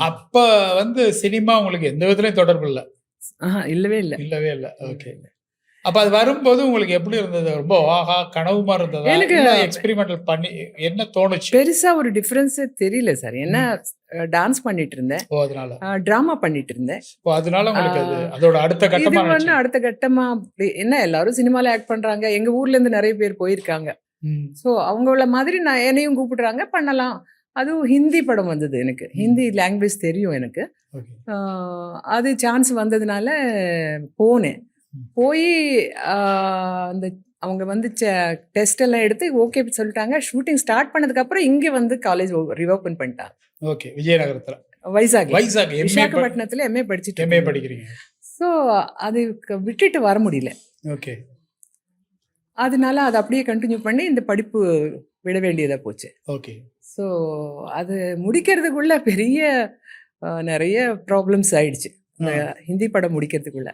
அப்ப வந்து சினிமா உங்களுக்கு எந்த விதத்துலயும் தொடர்பு இல்ல. இல்லவே இல்ல. இல்லவே இல்ல. ஓகே. அப்ப அது வரும்போது உங்களுக்கு எப்படி இருந்தது? ரொம்ப ஆஹா! கனவு மாரி இருந்ததா? எனக்கு இல்ல எக்ஸ்பெரிமெண்டல் பண்ணி என்ன தோணுச்சு? பெருசா ஒரு டிஃபரன்ஸே தெரியல சார். ஏன்னா டான்ஸ் பண்ணிட்டு இருந்தேன். ஓ! அதனால. டிராமா பண்ணிட்டு இருந்தேன். ஓ! அதனால ஆ உங்களுக்கு அது அதோட அடுத்த இது கட்டமா வந்து நினைச்சீங்க. அடுத்த கட்டமா என்ன எல்லாரும் சினிமால ஆக்ட் பண்றாங்க. எங்க ஊர்ல இருந்து நெறைய பேர் போயிருக்காங்க. ம். ஸோ அவங்கள மாதிரி என்னையும் கூப்பிடுறாங்க பண்ணலாம். அதுவும் ஹிந்தி படம் வந்தது எனக்கு. ஹிந்தி லாங்குவேஜ் தெரியும் எனக்கு. ஓகே. ஆ அது சான்ஸ் வந்ததுனால போனேன். ம். போயி ஆ அந்த அவங்க வந்து டெஸ்ட் எல்லாம் எடுத்து ஓகே சொல்லிட்டாங்க. ஷூட்டிங் ஸ்டார்ட் பண்ணதுக்கப்புறம் இங்க வந்து காலேஜ் ரீஓப்பன் பண்ணிட்டாங்க. ஓகே. விஜயநகரத்துல. வைசாக் வைசாக் விசாகப்பட்டினத்துல எம்ஏ படிச்சுட்டு எம்ஏ இருக்கேன். படிக்கிறீங்க. ஸோ அது விட்டுட்டு வர முடியல. ஓகே. அதனால அத அப்படியே கன்டின்யூ பண்ணி இந்த படிப்பு விட வேண்டியதா போச்சு. ஓகே. ஸோ அது முடிக்கிறதுக்குள்ள பெரிய நெறைய ப்ராப்ளம்ஸ் ஆயிடுச்சு. இந்த ஆ. ஹிந்தி படம் முடிக்கிறதுக்குள்ள.